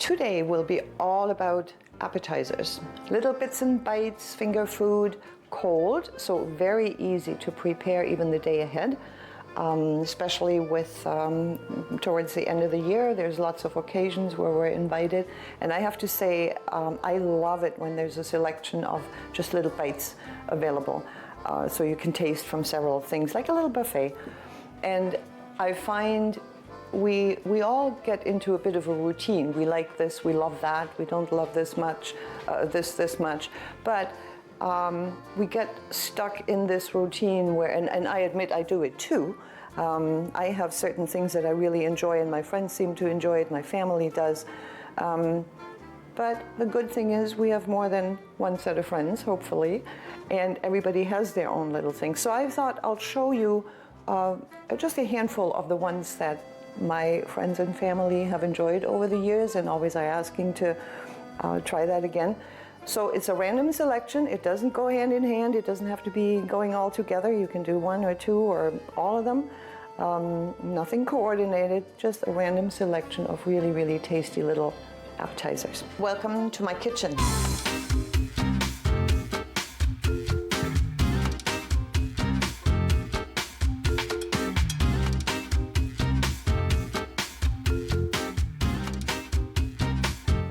Today will be all about appetizers. Little bits and bites, finger food, cold, so very easy to prepare even the day ahead. Especially with towards the end of the year, there's lots of occasions where we're invited, and I have to say I love it when there's a selection of just little bites available, so you can taste from several things, like a little buffet. And I find we all get into a bit of a routine. We like this, we love that, we don't love this much, this much, but we get stuck in this routine where, and I admit I do it too. I have certain things that I really enjoy, and my friends seem to enjoy it, my family does. But the good thing is we have more than one set of friends, hopefully, and everybody has their own little thing. So I thought I'll show you just a handful of the ones that my friends and family have enjoyed over the years, and always are asking to try that again. So it's a random selection. It doesn't go hand in hand. It doesn't have to be going all together. You can do one or two or all of them. Nothing coordinated, just a random selection of really, really tasty little appetizers. Welcome to my kitchen.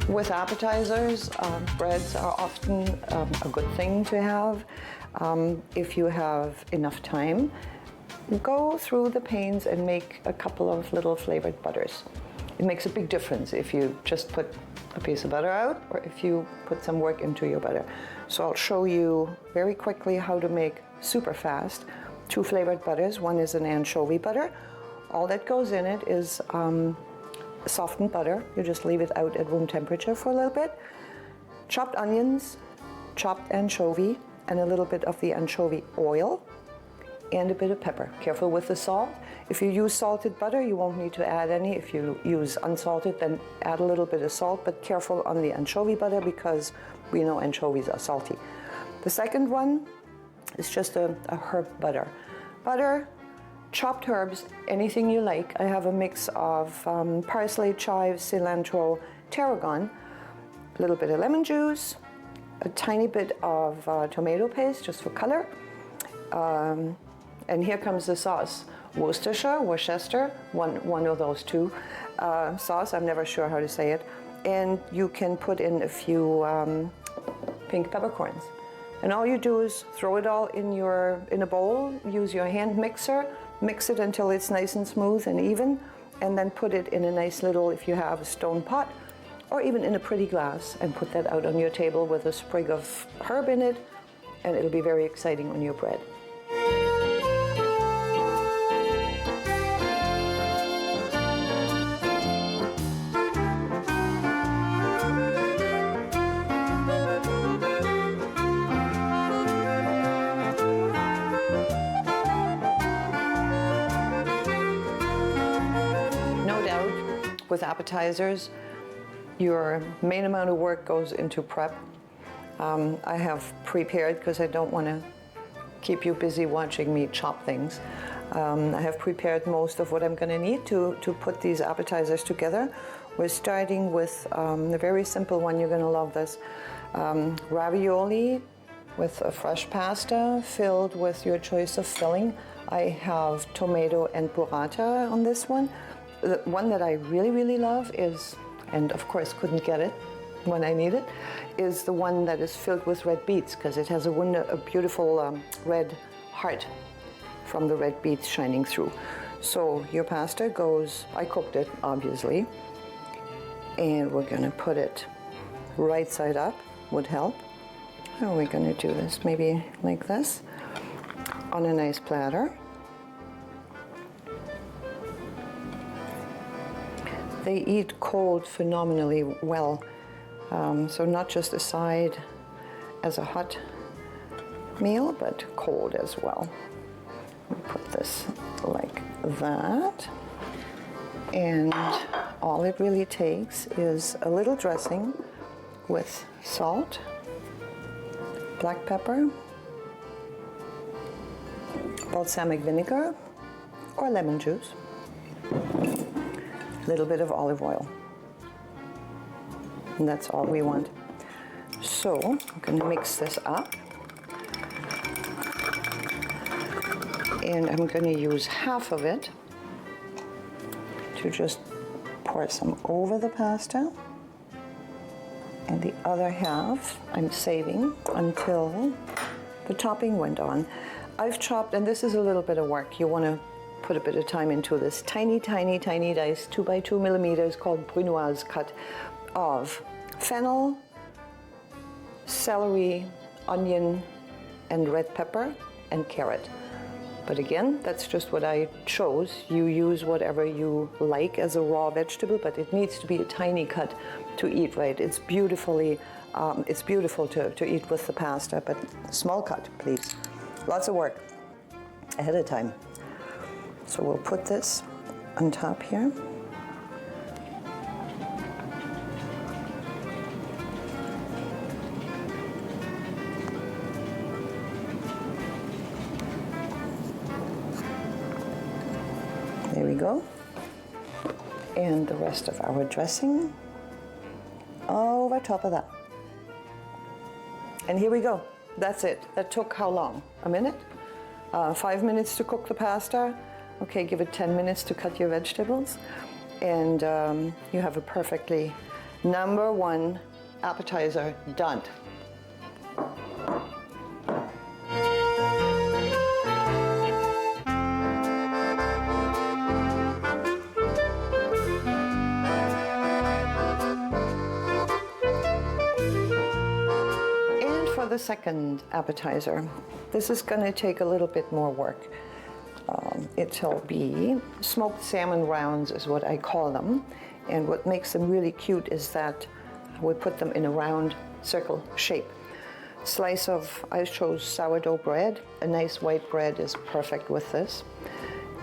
With appetizers, breads are often a good thing to have. If you have enough time, go through the panes and make a couple of little flavored butters. It makes a big difference if you just put a piece of butter out or if you put some work into your butter. So I'll show you very quickly how to make super fast 2 flavored butters. One is an anchovy butter. All that goes in it is softened butter. You just leave it out at room temperature for a little bit. Chopped onions, chopped anchovy, and a little bit of the anchovy oil, and a bit of pepper. Careful with the salt. If you use salted butter, you won't need to add any. If you use unsalted, then add a little bit of salt, but careful on the anchovy butter because we know anchovies are salty. The second one is just a herb butter. Butter, chopped herbs, anything you like. I have a mix of parsley, chives, cilantro, tarragon, a little bit of lemon juice, a tiny bit of tomato paste just for color. And here comes the sauce. Worcester, one of those two sauce. I'm never sure how to say it. And you can put in a few pink peppercorns. And all you do is throw it all in a bowl, use your hand mixer, mix it until it's nice and smooth and even, and then put it in a nice little, if you have a stone pot, or even in a pretty glass, and put that out on your table with a sprig of herb in it, and it'll be very exciting on your bread. With appetizers, your main amount of work goes into prep. I have prepared, because I don't want to keep you busy watching me chop things. I have prepared most of what I'm going to need to put these appetizers together. We're starting with a very simple one. You're going to love this. Ravioli with a fresh pasta filled with your choice of filling. I have tomato and burrata on this one. The one that I really, really love is, and of course couldn't get it when I need it, is the one that is filled with red beets, because it has a beautiful red heart from the red beets shining through. So your pasta goes, I cooked it obviously, and we're going to put it right side up, would help. How are we going to do this? Maybe like this, on a nice platter. They eat cold phenomenally well, so not just a side as a hot meal, but cold as well. We put this like that, and all it really takes is a little dressing with salt, black pepper, balsamic vinegar, or lemon juice, a little bit of olive oil. And that's all we want. So I'm going to mix this up. And I'm going to use half of it to just pour some over the pasta. And the other half I'm saving until the topping went on. I've chopped, and this is a little bit of work. You want to put a bit of time into this. Tiny, tiny, tiny dice, 2 by 2 millimeters, called brunoise cut of fennel, celery, onion, and red pepper, and carrot. But again, that's just what I chose. You use whatever you like as a raw vegetable, but it needs to be a tiny cut to eat right. It's beautiful to eat with the pasta, but small cut, please. Lots of work ahead of time. So we'll put this on top here. There we go. And the rest of our dressing over top of that. And here we go. That's it. That took how long? A minute? 5 minutes to cook the pasta. Okay, give it 10 minutes to cut your vegetables. And you have a perfectly #1 appetizer done. The second appetizer. This is going to take a little bit more work. It'll be smoked salmon rounds is what I call them, and what makes them really cute is that we put them in a round circle shape. Slice of, I chose sourdough bread. A nice white bread is perfect with this.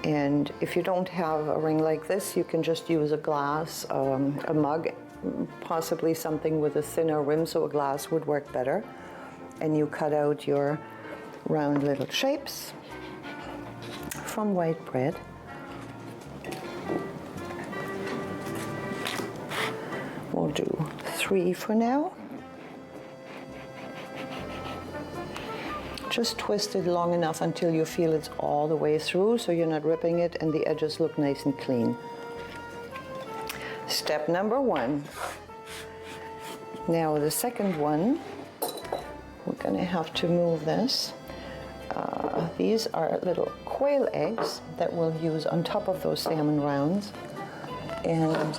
And if you don't have a ring like this, you can just use a glass, a mug, possibly something with a thinner rim, so a glass would work better. And you cut out your round little shapes from white bread. We'll do 3 for now. Just twist it long enough until you feel it's all the way through, so you're not ripping it and the edges look nice and clean. Step #1. Now the second one, we're going to have to move this. These are little quail eggs that we'll use on top of those salmon rounds. And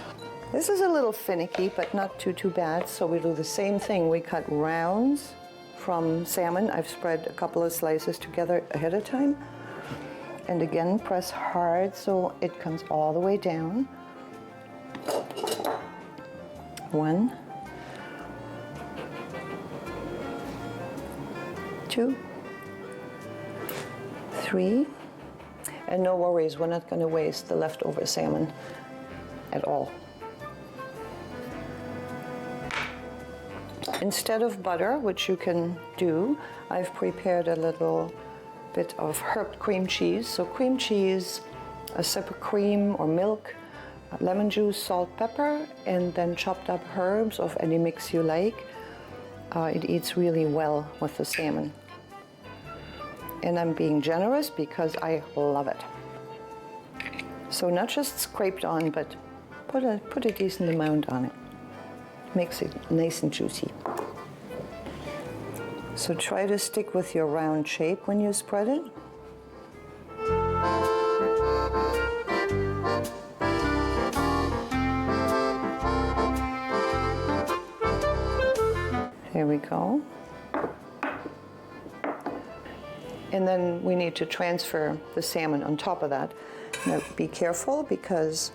this is a little finicky, but not too bad. So we do the same thing. We cut rounds from salmon. I've spread a couple of slices together ahead of time. And again, press hard so it comes all the way down. 1, 2, 3, and no worries, we're not going to waste the leftover salmon at all. Instead of butter, which you can do, I've prepared a little bit of herbed cream cheese. So cream cheese, a sip of cream or milk, lemon juice, salt, pepper, and then chopped up herbs of any mix you like. It eats really well with the salmon. And I'm being generous because I love it. So not just scraped on, but put a decent amount on it. Makes it nice and juicy. So try to stick with your round shape when you spread it. There we go. And then we need to transfer the salmon on top of that. Now be careful because,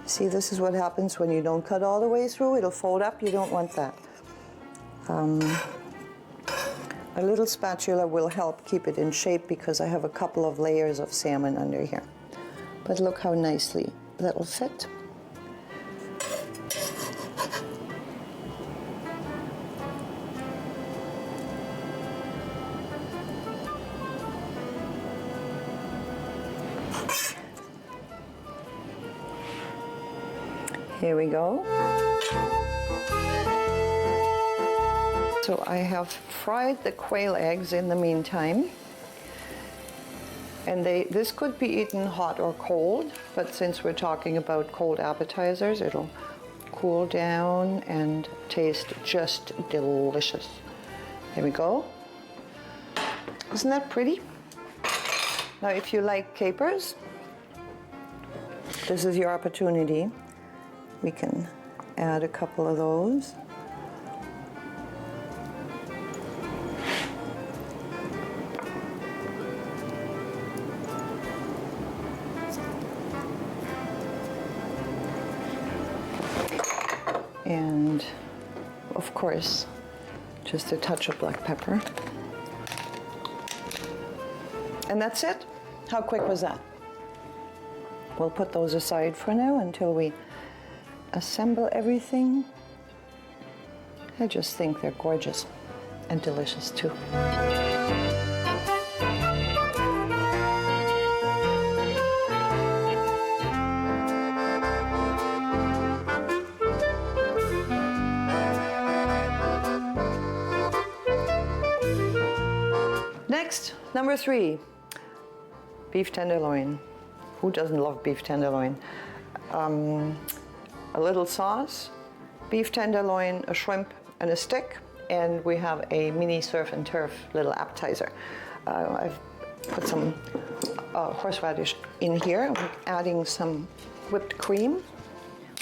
see, this is what happens when you don't cut all the way through. It'll fold up. You don't want that. A little spatula will help keep it in shape because I have a couple of layers of salmon under here. But look how nicely that'll fit. Here we go. So I have fried the quail eggs in the meantime. And this could be eaten hot or cold, but since we're talking about cold appetizers, it'll cool down and taste just delicious. There we go. Isn't that pretty? Now, if you like capers, this is your opportunity. We can add a couple of those. And of course, just a touch of black pepper. And that's it. How quick was that? We'll put those aside for now until we assemble everything. I just think they're gorgeous and delicious too. Next, number 3, beef tenderloin. Who doesn't love beef tenderloin? A little sauce, beef tenderloin, a shrimp, and a stick, and we have a mini surf and turf little appetizer. I've put some horseradish in here. I'm adding some whipped cream,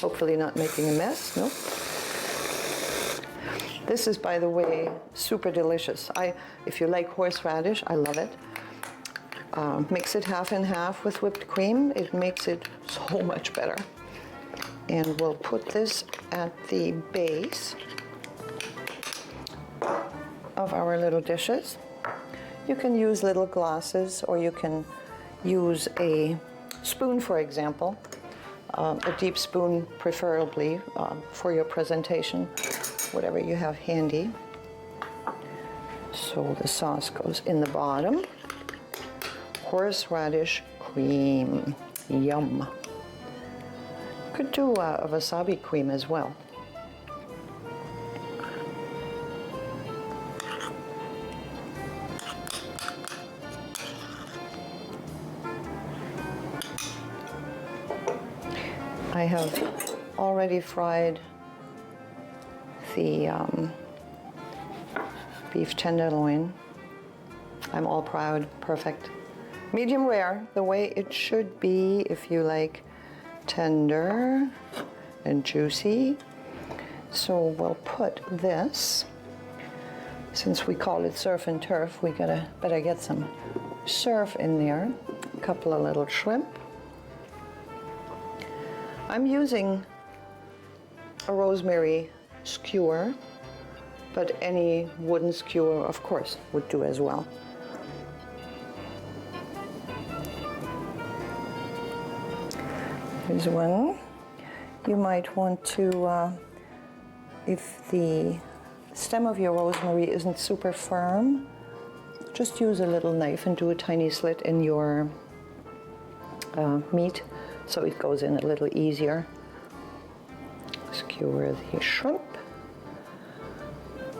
hopefully not making a mess. Nope. This is, by the way, super delicious. If you like horseradish, I love it. Mix it half and half with whipped cream. It makes it so much better. And we'll put this at the base of our little dishes. You can use little glasses, or you can use a spoon, for example, a deep spoon preferably for your presentation, whatever you have handy. So the sauce goes in the bottom. Horseradish cream, yum. Could do a wasabi cream as well. I have already fried the beef tenderloin. I'm all proud, perfect. Medium rare, the way it should be if you like tender and juicy. So we'll put this, since we call it surf and turf, we better get some surf in there. A couple of little shrimp. I'm using a rosemary skewer, but any wooden skewer, of course, would do as well. Here's one. You might want to, if the stem of your rosemary isn't super firm, just use a little knife and do a tiny slit in your meat so it goes in a little easier. Skewer the shrimp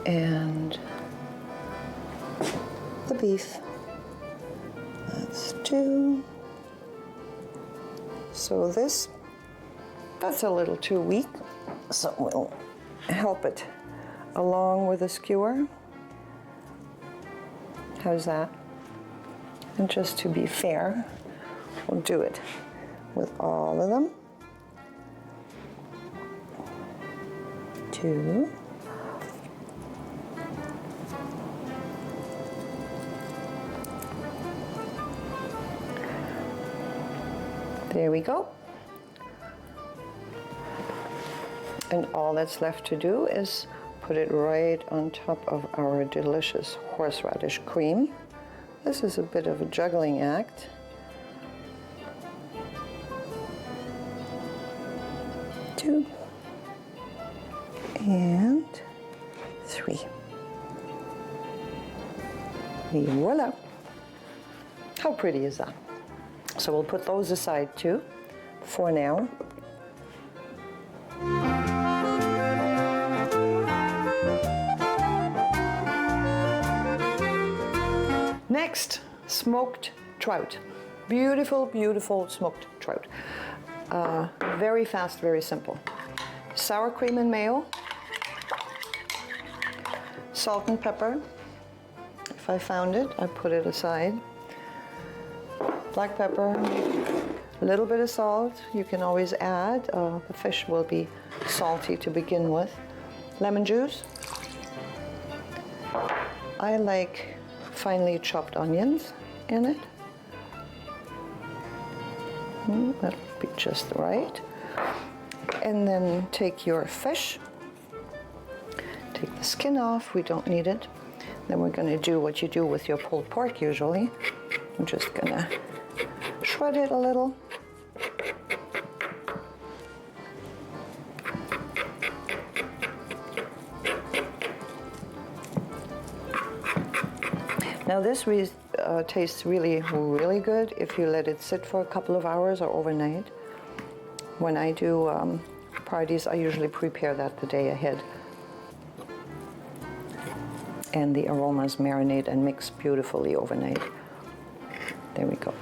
and the beef. That's 2. So that's a little too weak, so we'll help it along with a skewer. How's that? And just to be fair, we'll do it with all of them. 2. There we go. And all that's left to do is put it right on top of our delicious horseradish cream. This is a bit of a juggling act. Two. And 3. Et voila. How pretty is that? So we'll put those aside too, for now. Next, smoked trout. Beautiful, beautiful smoked trout. Very fast, very simple. Sour cream and mayo, salt and pepper. If I found it, I put it aside. Black pepper, a little bit of salt. You can always add. The fish will be salty to begin with. Lemon juice. I like finely chopped onions in it. That'll be just right. And then take your fish, take the skin off, we don't need it. Then we're gonna do what you do with your pulled pork usually. I'm just gonna shred it a little. Now this tastes really, really good if you let it sit for a couple of hours or overnight. When I do parties, I usually prepare that the day ahead. And the aromas marinate and mix beautifully overnight. There we go.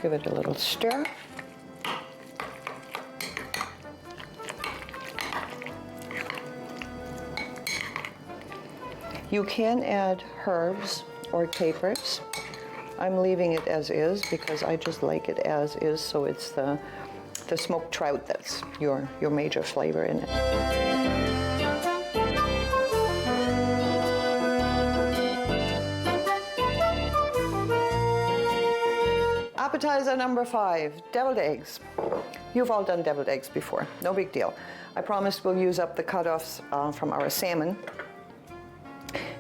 Give it a little stir. You can add herbs or capers. I'm leaving it as is because I just like it as is, so it's the smoked trout that's your major flavor in it. Appetizer number 5, deviled eggs. You've all done deviled eggs before, no big deal. I promised we'll use up the cutoffs from our salmon.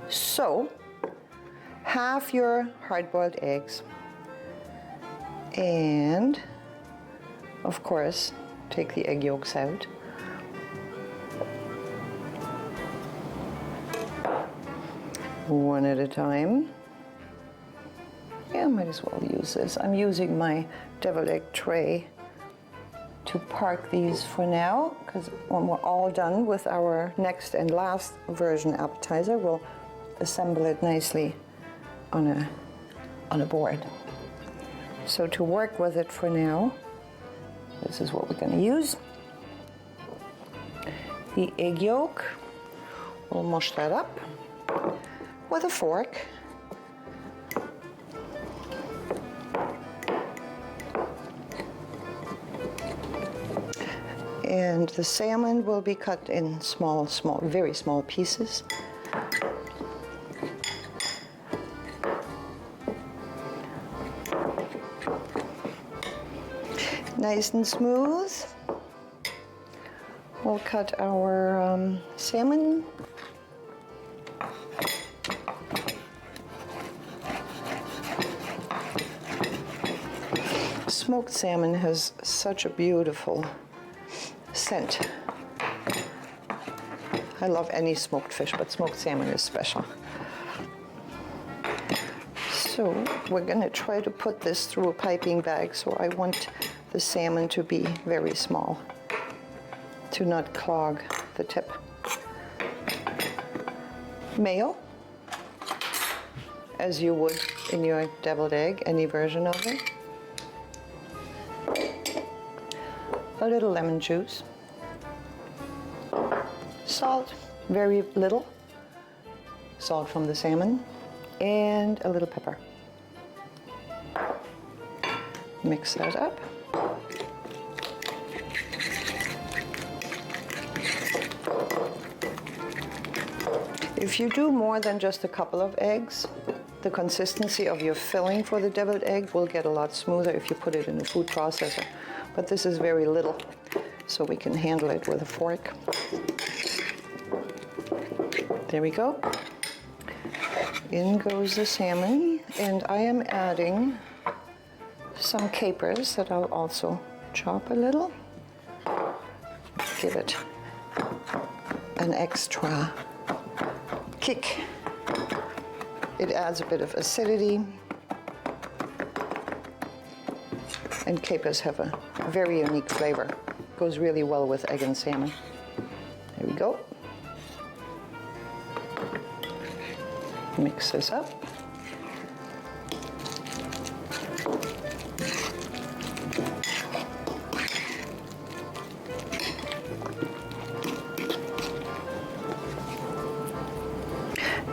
So, half your hard-boiled eggs, and of course, take the egg yolks out. One at a time. Yeah, might as well use this. I'm using my deviled egg tray to park these for now, because when we're all done with our next and last version appetizer, we'll assemble it nicely on a board. So to work with it for now, this is what we're going to use. The egg yolk, we'll mush that up with a fork. And the salmon will be cut in small, very small pieces. Nice and smooth. We'll cut our salmon. Smoked salmon has such a beautiful scent. I love any smoked fish, but smoked salmon is special. So we're going to try to put this through a piping bag, so I want the salmon to be very small, to not clog the tip. Mayo, as you would in your deviled egg, any version of it. A little lemon juice. Salt, very little. Salt from the salmon. And a little pepper. Mix that up. If you do more than just a couple of eggs, the consistency of your filling for the deviled egg will get a lot smoother if you put it in a food processor. But this is very little, so we can handle it with a fork. There we go. In goes the salmon, and I am adding some capers that I'll also chop a little. Give it an extra kick. It adds a bit of acidity. and capers have a very unique flavor. Goes really well with egg and salmon. There we go. Mix this up.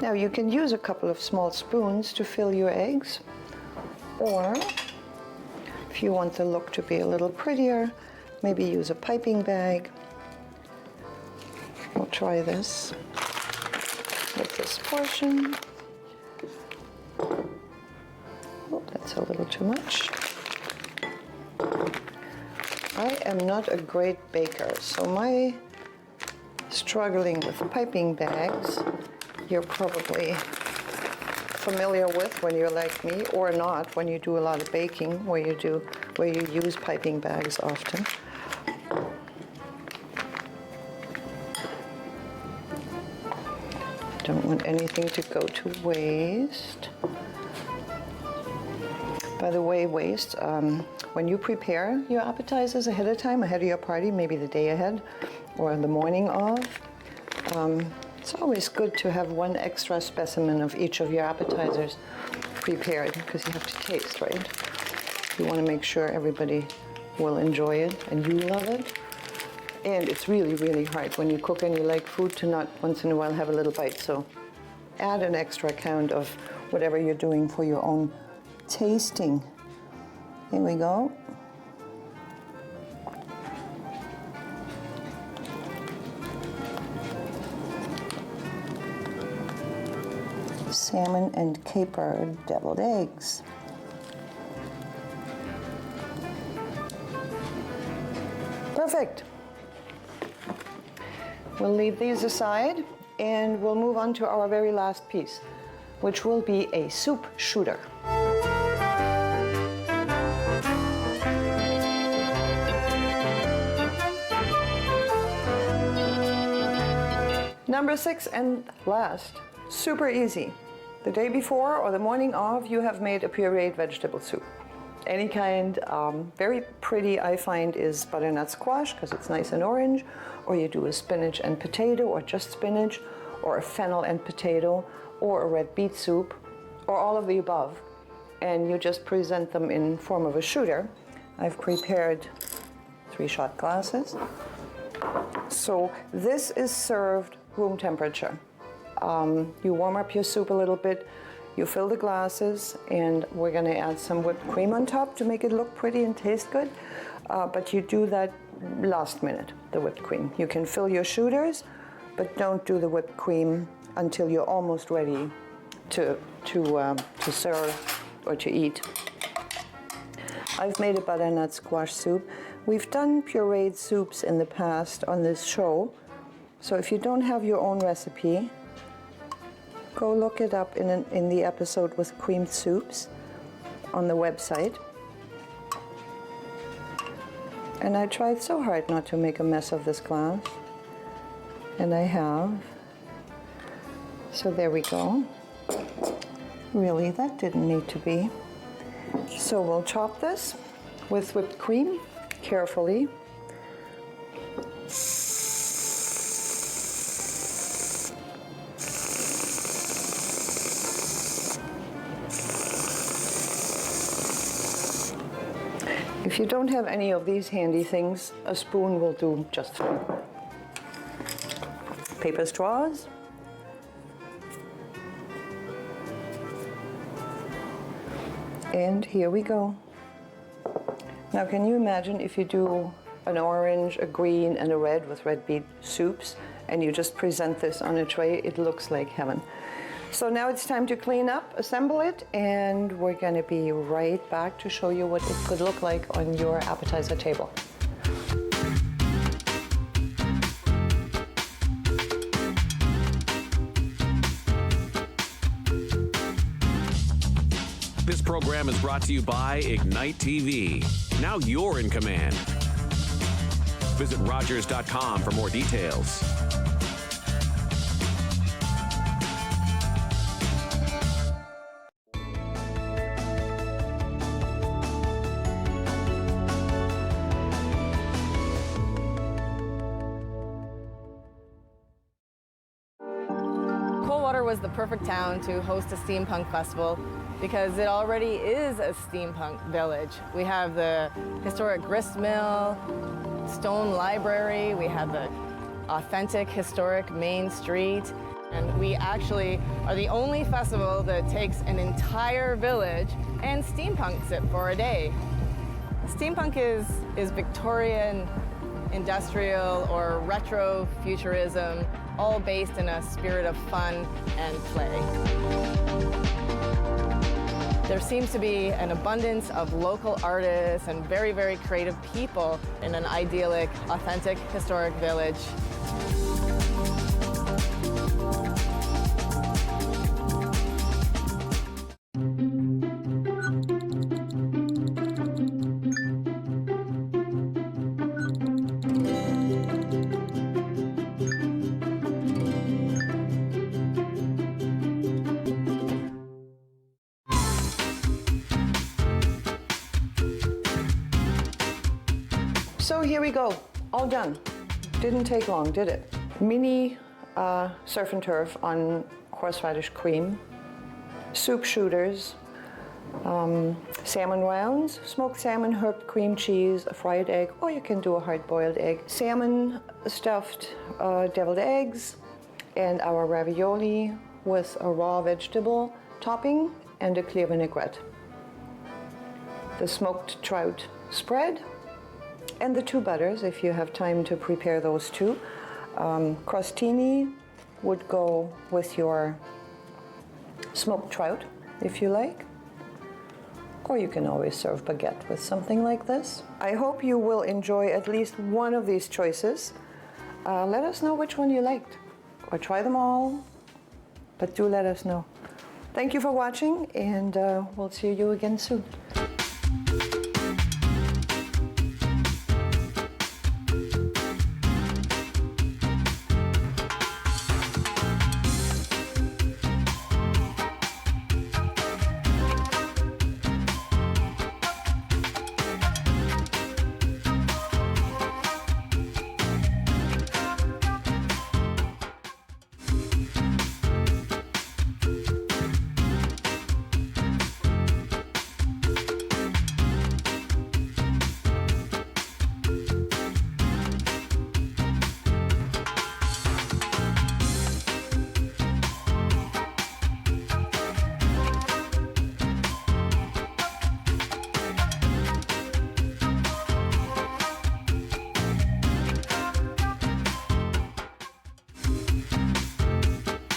Now you can use a couple of small spoons to fill your eggs, or if you want the look to be a little prettier, maybe use a piping bag. We'll try this with this portion. Oh, that's a little too much. I am not a great baker, so my struggling with piping bags you're probably familiar with when you're like me, or not when you do a lot of baking, where you use piping bags often. Don't want anything to go to waste. By the way, when you prepare your appetizers ahead of time, ahead of your party, maybe the day ahead or the morning of, it's always good to have one extra specimen of each of your appetizers prepared, because you have to taste, right? You want to make sure everybody will enjoy it and you love it. And it's really, really hard when you cook and you like food to not once in a while have a little bite. So add an extra count of whatever you're doing for your own tasting. Here we go. Salmon and caper deviled eggs. Perfect. We'll leave these aside and we'll move on to our very last piece, which will be a soup shooter. Number 6 and last, super easy. The day before or the morning of, you have made a pureed vegetable soup. Any kind. Very pretty, I find, is butternut squash, because it's nice and orange, or you do a spinach and potato, or just spinach, or a fennel and potato, or a red beet soup, or all of the above, and you just present them in form of a shooter. I've prepared 3 shot glasses. So this is served room temperature. You warm up your soup a little bit, you fill the glasses, and we're going to add some whipped cream on top to make it look pretty and taste good. But you do that last minute, the whipped cream. You can fill your shooters, but don't do the whipped cream until you're almost ready to serve or to eat. I've made a butternut squash soup. We've done pureed soups in the past on this show, so if you don't have your own recipe, go look it up in the episode with creamed soups on the website. And I tried so hard not to make a mess of this glass, and I have. So there we go. Really, that didn't need to be. So we'll chop this with whipped cream carefully. If you don't have any of these handy things, a spoon will do just fine. Paper straws. And here we go. Now, can you imagine if you do an orange, a green, and a red with red beet soups, and you just present this on a tray? It looks like heaven. So now it's time to clean up, assemble it, and we're going to be right back to show you what it could look like on your appetizer table. This program is brought to you by Ignite TV. Now you're in command. Visit Rogers.com for more details. Stillwater was the perfect town to host a steampunk festival because it already is a steampunk village. We have the historic grist mill, stone library, we have the authentic historic main street, and we actually are the only festival that takes an entire village and steampunks it for a day. Steampunk is Victorian industrial or retro futurism, all based in a spirit of fun and play. There seems to be an abundance of local artists and very, very creative people in an idyllic, authentic, historic village. So here we go, all done. Didn't take long, did it? Mini surf and turf on horseradish cream, soup shooters, salmon rounds, smoked salmon, herb cream cheese, a fried egg, or you can do a hard-boiled egg, salmon stuffed deviled eggs, and our ravioli with a raw vegetable topping and a clear vinaigrette. The smoked trout spread, and the two butters, if you have time to prepare those two. Crostini would go with your smoked trout, if you like. Or you can always serve baguette with something like this. I hope you will enjoy at least one of these choices. Let us know which one you liked, or try them all, but do let us know. Thank you for watching, and we'll see you again soon.